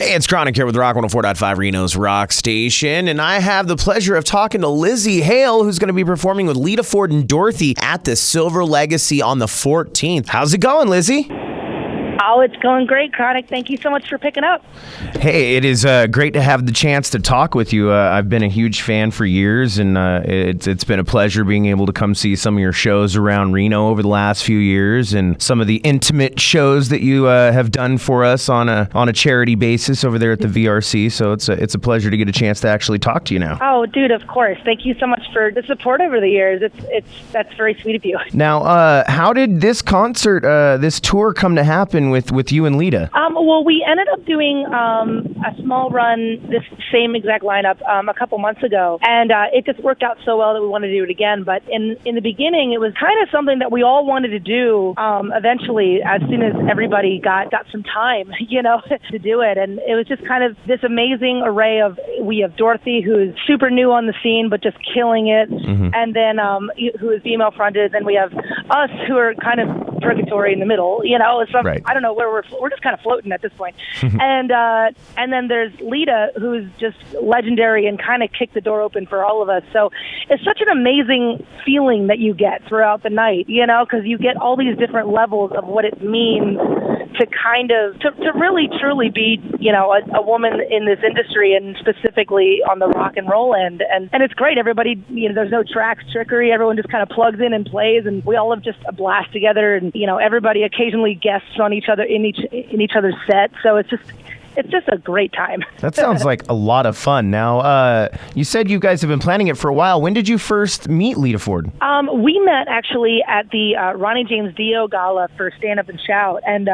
Hey, it's Kronik here with Rock 104.5 Reno's Rock Station, and I have the pleasure of talking to Lzzy Hale, who's going to be performing with Lita Ford and Dorothy at the Silver Legacy on the 14th. How's it going, Lzzy? Oh, it's going great, Kronik. Thank you so much for picking up. Hey, it is great to have the chance to talk with you. I've been a huge fan for years, and it's been a pleasure being able to come see some of your shows around Reno over the last few years, and some of the intimate shows that you have done for us on a charity basis over there at the VRC. So it's a pleasure to get a chance to actually talk to you now. Oh, dude, of course. Thank you so much for the support over the years. That's very sweet of you. Now, how did this concert, this tour, come to happen with you and Lita? Well, we ended up doing a small run, this same exact lineup, a couple months ago, and it just worked out so well that we wanted to do it again. But in the beginning, it was kind of something that we all wanted to do eventually, as soon as everybody got some time, to do it. And it was just kind of this amazing array of, we have Dorothy, who's super new on the scene, but just killing it, and then who is female fronted, and we have us, who are kind of purgatory in the middle, Right. I don't know where we're just kind of floating at this point. And then there's Lita, who's just legendary and kind of kicked the door open for all of us. So it's such an amazing feeling that you get throughout the night, because you get all these different levels of what it means to kind of, to really truly be, a woman in this industry, and specifically on the rock and roll end. And it's great. Everybody, there's no trickery. Everyone just kind of plugs in and plays, and we all have just a blast together. And, everybody occasionally guests on each other in each other's set. So it's just a great time. That sounds like a lot of fun. Now, you said you guys have been planning it for a while. When did you first meet Lita Ford? We met actually at the Ronnie James Dio Gala for Stand Up and Shout, and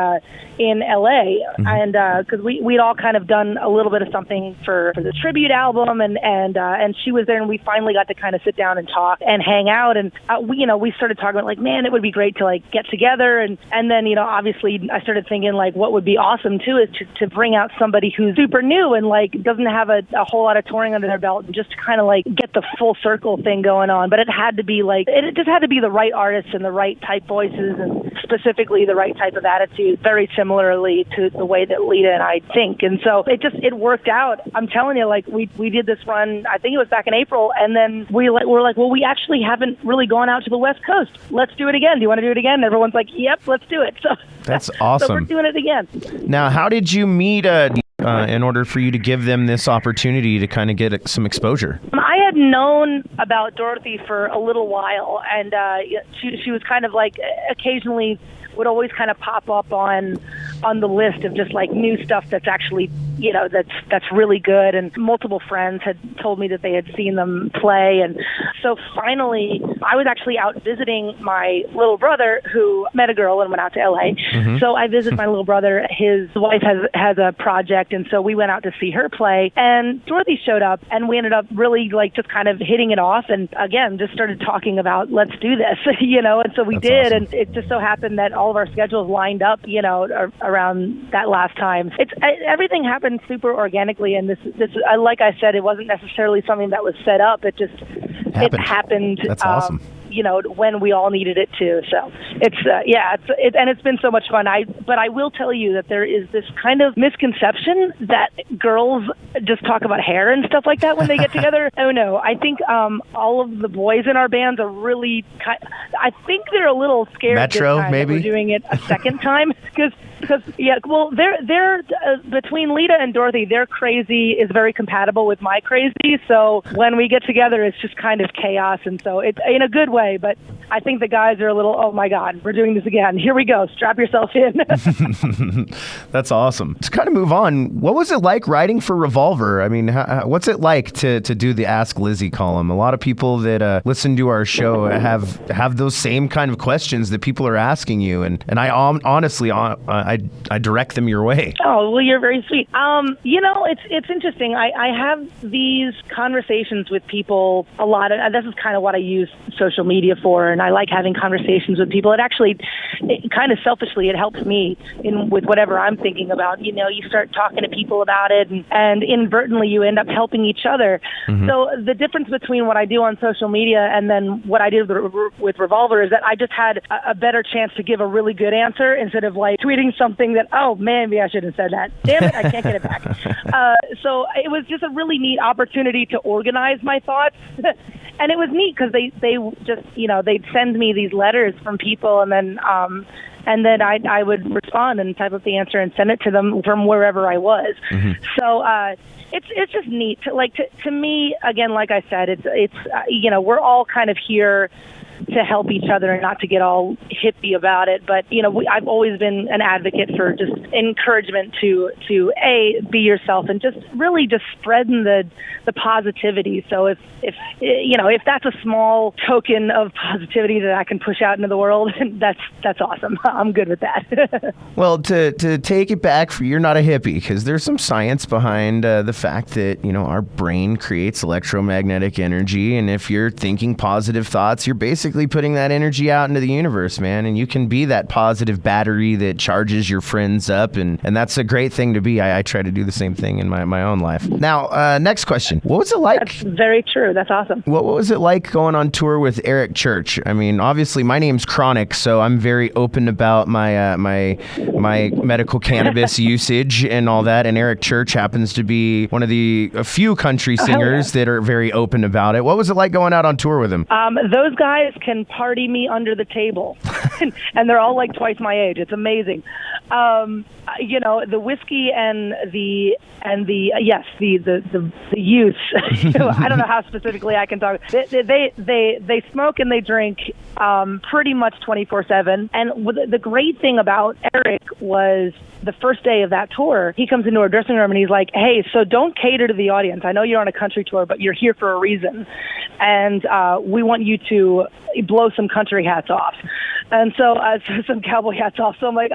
in L.A. And because we'd all kind of done a little bit of something for the tribute album, and she was there, and we finally got to kind of sit down and talk and hang out. And we started talking about, man, it would be great to get together. And then obviously I started thinking what would be awesome too is to bring out somebody who's super new and doesn't have a whole lot of touring under their belt, and just kind of get the full circle thing going on. But it had to be it just had to be the right artists and the right type voices, and specifically the right type of attitude, very similarly to the way that Lita and I think. And so it worked out. I'm telling you, we did this run, I think it was back in April, and then we're like, well, we actually haven't really gone out to the West Coast. Let's do it again. Do you want to do it again? And everyone's like, yep, let's do it. So that's awesome. So we're doing it again. Now, how did you meet in order for you to give them this opportunity to kind of get some exposure? I had known about Dorothy for a little while, and she was kind of occasionally would always kind of pop up on the list of just new stuff that's actually that's really good. And multiple friends had told me that they had seen them play, and so finally I was actually out visiting my little brother, who met a girl and went out to LA. So I visited my little brother. His wife has a project, and so we went out to see her play, and Dorothy showed up, and we ended up really just kind of hitting it off, and again just started talking about, let's do this, and so we That's did. awesome. And it just so happened that all of our schedules lined up, around that last time. Everything happened super organically, and this like I said, it wasn't necessarily something that was set up. It just it happened. That's awesome. When we all needed it to. So it's been so much fun. But I will tell you that there is this kind of misconception that girls just talk about hair and stuff like that when they get together. Oh no, I think all of the boys in our bands are really I think they're a little scared Metro, this time maybe? that we're doing it a second time because they're between Lita and Dorothy, their crazy is very compatible with my crazy. So when we get together, it's just kind of chaos, and so it's in a good way. But I think the guys are a little, oh my God, we're doing this again. Here we go. Strap yourself in. That's awesome. To kind of move on, what was it like writing for Revolver? I mean, what's it like to do the Ask Lzzy column? A lot of people that listen to our show have those same kind of questions that people are asking you, and I honestly, I direct them your way. Oh, well, you're very sweet. It's interesting. I have these conversations with people a lot, and this is kind of what I use social media for, and I like having conversations with people. It kind of selfishly, it helps me with whatever I'm thinking about. You start talking to people about it, and inadvertently you end up helping each other. So the difference between what I do on social media and then what I do with Revolver is that I just had a better chance to give a really good answer instead of like tweeting something that, oh man, maybe I shouldn't have said that. Damn it, I can't get it back. So it was just a really neat opportunity to organize my thoughts. And it was neat because they just, they'd send me these letters from people, and then I would respond and type up the answer and send it to them from wherever I was. So it's just neat. To me, again, like I said, it's we're all kind of here to help each other and not to get all hippie about it. But, I've always been an advocate for just encouragement to be yourself and just really just spreading the positivity. So if that's a small token of positivity that I can push out into the world, that's awesome. I'm good with that. Well, to take it back, you're not a hippie, because there's some science behind the fact that, our brain creates electromagnetic energy. And if you're thinking positive thoughts, you're basically putting that energy out into the universe, man. And you can be that positive battery that charges your friends up. And that's a great thing to be. I try to do the same thing in my own life. Now, next question. What was it like? That's very true. That's awesome. What was it like going on tour with Eric Church? I mean, obviously my name's Kronik, so I'm very open about my medical cannabis usage and all that. And Eric Church happens to be one of a few country singers that are very open about it. What was it like going out on tour with him? Those guys can party me under the table, and they're all like twice my age. It's amazing. The whiskey and the use. I don't know how specifically I can talk. They smoke and they drink pretty much 24/7. And the great thing about Eric was the first day of that tour, he comes into our dressing room and he's like, "Hey, so don't cater to the audience. I know you're on a country tour, but you're here for a reason, and we want you to blow some country hats off." And so some cowboy hats off. So I'm like,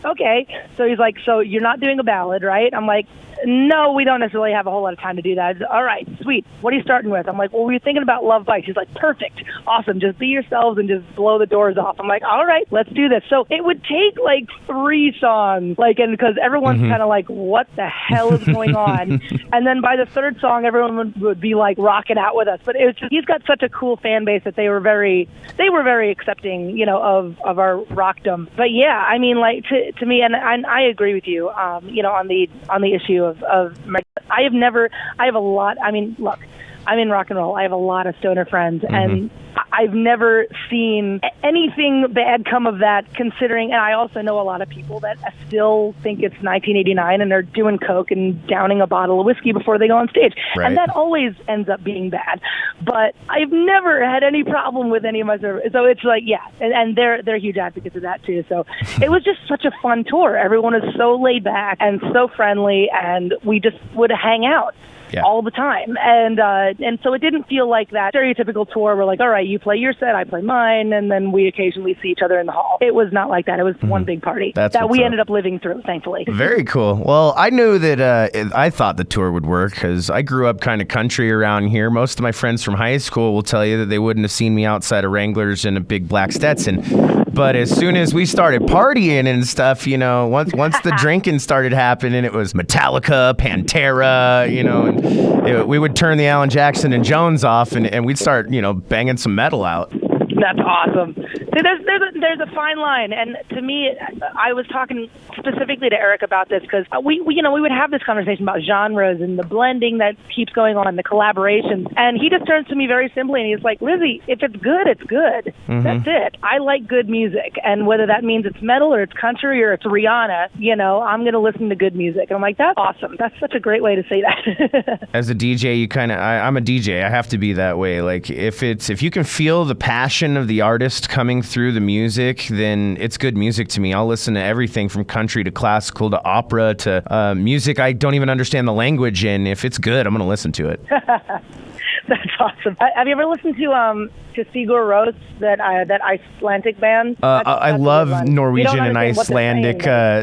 okay. So he's like, "So you're not doing a ballad, right?" I'm like, "No, we don't necessarily have a whole lot of time to do that." All right, sweet. What are you starting with? I'm like, "Well, we're thinking about Love Bites." He's like, "Perfect. Awesome. Just be yourselves and just blow the doors off." I'm like, "All right, let's do this." So it would take like 3 songs, and because everyone's kind of like, "What the hell is going on?" And then by the 3rd song, everyone would be like rocking out with us. But it was just, he's got such a cool fan base that they were very accepting, of our rockdom. But yeah, I mean, like to me, and I agree with you, on the issue of I have a lot. I mean, look, I'm in rock and roll. I have a lot of stoner friends, and I've never seen anything bad come of that, considering, and I also know a lot of people that still think it's 1989 and they're doing coke and downing a bottle of whiskey before they go on stage. Right. And that always ends up being bad. But I've never had any problem with any of my service. So it's like, yeah, and they're huge advocates of that too. So it was just such a fun tour. Everyone was so laid back and so friendly, and we just would hang out. Yeah. All the time. And so it didn't feel like that stereotypical tour where like, all right, you play your set, I play mine, and then we occasionally see each other in the hall. It was not like that. It was one big party that we ended up living through, thankfully. Very cool. Well, I knew that I thought the tour would work because I grew up kind of country around here. Most of my friends from high school will tell you that they wouldn't have seen me outside of Wranglers in a big black Stetson. But as soon as we started partying and stuff, once the drinking started happening, it was Metallica, Pantera, and we would turn the Alan Jackson and Jones off, and we'd start, banging some metal out. That's awesome. See, there's a fine line, and to me, I was talking specifically to Eric about this because we would have this conversation about genres and the blending that keeps going on, the collaborations, and he just turns to me very simply and he's like, "Lzzy, if it's good, it's good. That's it. I like good music, and whether that means it's metal or it's country or it's Rihanna, I'm going to listen to good music." And I'm like, "That's awesome. That's such a great way to say that." As a DJ, I'm a DJ. I have to be that way. Like if you can feel the passion of the artist coming through the music, then it's good music to me. I'll listen to everything from country to classical to opera to music I don't even understand the language in. If it's good, I'm going to listen to it. That's awesome. Have you ever listened to Sigur Rós, that Icelandic band? I love Norwegian and Icelandic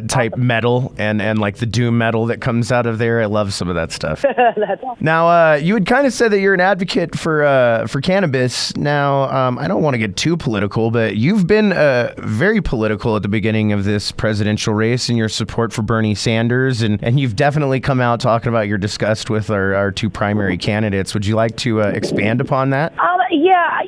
type metal and like the doom metal that comes out of there. I love some of that stuff. That's awesome. Now, you had kind of said that you're an advocate for cannabis. Now, I don't want to get too political, but you've been very political at the beginning of this presidential race in your support for Bernie Sanders, and you've definitely come out talking about your disgust with our two primary candidates. Would you like to expand upon that? Yeah,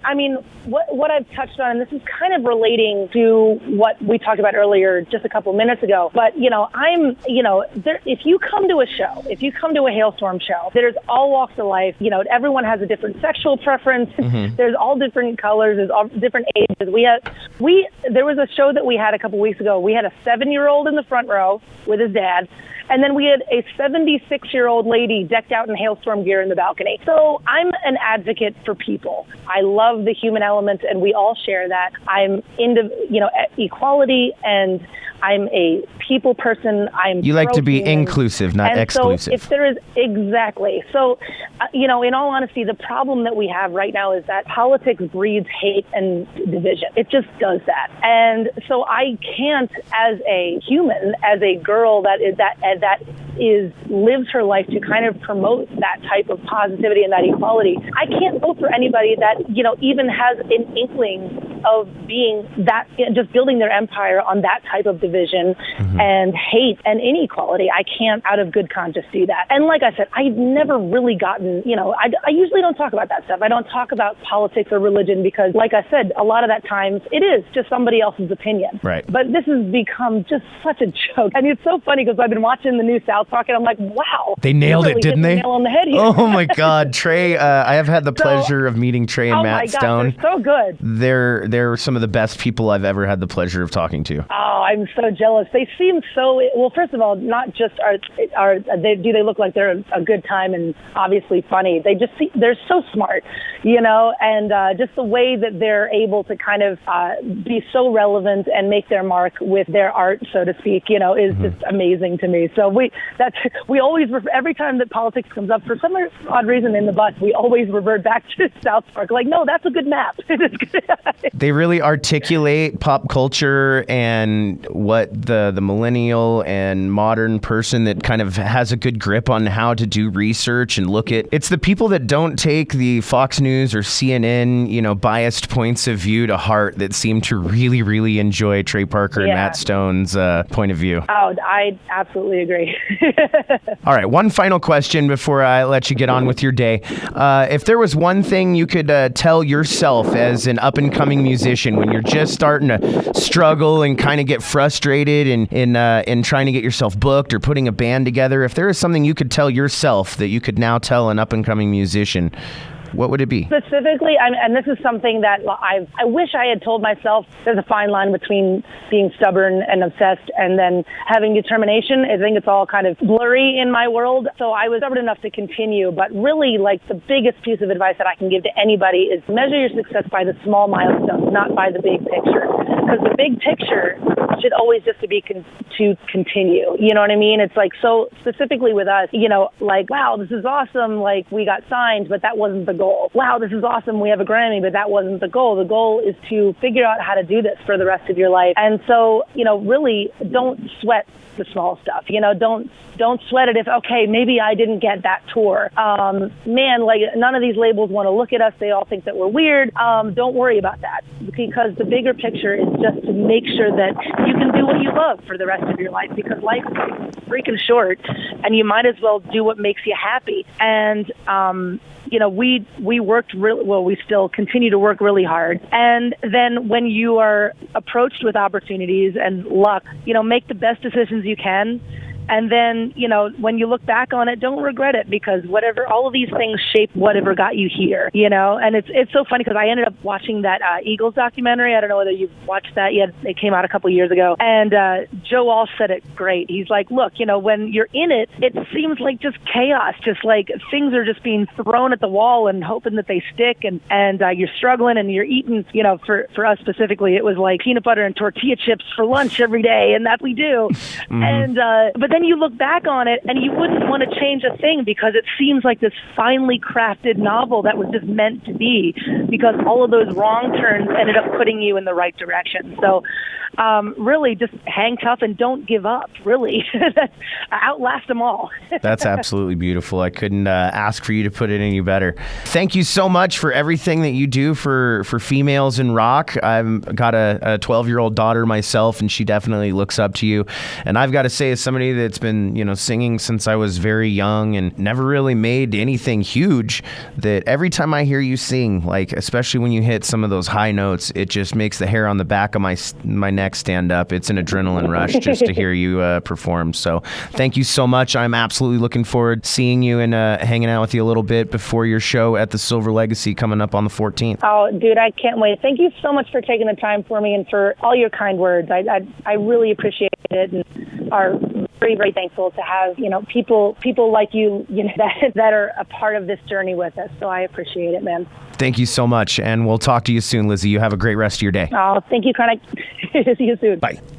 I mean, what I've touched on, and this is kind of relating to what we talked about earlier just a couple minutes ago, but, if you come to a show, if you come to a Halestorm show, there's all walks of life, everyone has a different sexual preference, there's all different colors, there's all different ages. There was a show that we had a couple weeks ago, we had a 7-year-old in the front row with his dad, and then we had a 76-year-old lady decked out in Halestorm gear in the balcony. So I'm an advocate for people. I love the human element, and we all share that. I'm into, equality, and I'm a people person. You like to be inclusive, not exclusive. So if there is, exactly. So, in all honesty, the problem that we have right now is that politics breeds hate and division. It just does that. And so I can't, as a human, as a girl that lives her life to kind of promote that type of positivity and that equality, I can't vote for anybody that, even has an inkling of being that, just building their empire on that type of division and hate and inequality. I can't, out of good conscience, do that. And like I said, I've never really gotten, I usually don't talk about that stuff. I don't talk about politics or religion because, like I said, a lot of that times it is just somebody else's opinion. Right. But this has become just such a joke. I mean, it's so funny because I've been watching the new South Park and I'm like, wow. They nailed really it, didn't they? Nail on the head here. Oh my God, Trey! I have had the pleasure of meeting Trey and Matt Stone. They're so good. They're some of the best people I've ever had the pleasure of talking to. Oh, I'm so jealous. They seem so well. First of all, not just they look like they're a good time and obviously funny. They're so smart, and just the way that they're able to kind of be so relevant and make their mark with their art, so to speak, is just amazing to me. So we always, every time that politics comes up, for some odd reason in the bus, we always revert back to South Park. Like, no, that's a good map. They really articulate pop culture and what the millennial and modern person that kind of has a good grip on how to do research and look at. It's the people that don't take the Fox News or CNN, biased points of view to heart that seem to really, really enjoy Trey Parker and Matt Stone's point of view. Oh, I absolutely agree. All right, one final question before I let you get on with your day. If there was one thing you could tell yourself as an up-and-coming musician when you're just starting to struggle and kind of get frustrated in trying to get yourself booked or putting a band together, if there is something you could tell yourself that you could now tell an up-and-coming musician, what would it be? Specifically, and this is something that I wish I had told myself. There's a fine line between being stubborn and obsessed and then having determination. I think it's all kind of blurry in my world. So I was stubborn enough to continue. But really, the biggest piece of advice that I can give to anybody is measure your success by the small milestones, not by the big picture. Because the big picture should always just to continue. You know what I mean? It's so specifically with us, wow, this is awesome. We got signed, but that wasn't the goal. Wow, this is awesome. We have a Grammy, but that wasn't the goal. The goal is to figure out how to do this for the rest of your life. And so, really don't sweat the small stuff. Don't sweat it if, okay, maybe I didn't get that tour. None of these labels want to look at us. They all think that we're weird. Don't worry about that, because the bigger picture is just to make sure that you can do what you love for the rest of your life, because life is freaking short and you might as well do what makes you happy. And, we worked really well. We still continue to work really hard. And then when you are approached with opportunities and luck, make the best decisions you can. And then, when you look back on it, don't regret it, because all of these things shape whatever got you here, and it's so funny because I ended up watching that Eagles documentary. I don't know whether you've watched that yet. It came out a couple years ago. And Joe Walsh said it great. He's like, look, when you're in it, it seems like just chaos, just like things are just being thrown at the wall and hoping that they stick. And you're struggling and you're eating, for us specifically, it was like peanut butter and tortilla chips for lunch every day. And that we do. And, but then you look back on it and you wouldn't want to change a thing because it seems like this finely crafted novel that was just meant to be, because all of those wrong turns ended up putting you in the right direction. So really just hang tough and don't give up, really. Outlast them all. That's absolutely beautiful. I couldn't ask for you to put it any better. Thank you so much for everything that you do for females in rock. I've got a 12-year-old daughter myself, and she definitely looks up to you. And I've got to say, as somebody that's been, singing since I was very young and never really made anything huge, that every time I hear you sing, like especially when you hit some of those high notes, it just makes the hair on the back of my neck stand up. It's an adrenaline rush just to hear you perform. So thank you so much. I'm absolutely looking forward to seeing you and hanging out with you a little bit before your show at the Sliver Legacy coming up on the 14th. Oh, dude, I can't wait. Thank you so much for taking the time for me and for all your kind words. I really appreciate it and are very, very thankful to have, people like you, that are a part of this journey with us. So I appreciate it, man. Thank you so much, and we'll talk to you soon, Lzzy. You have a great rest of your day. Oh, thank you, Kronik. See you soon. Bye.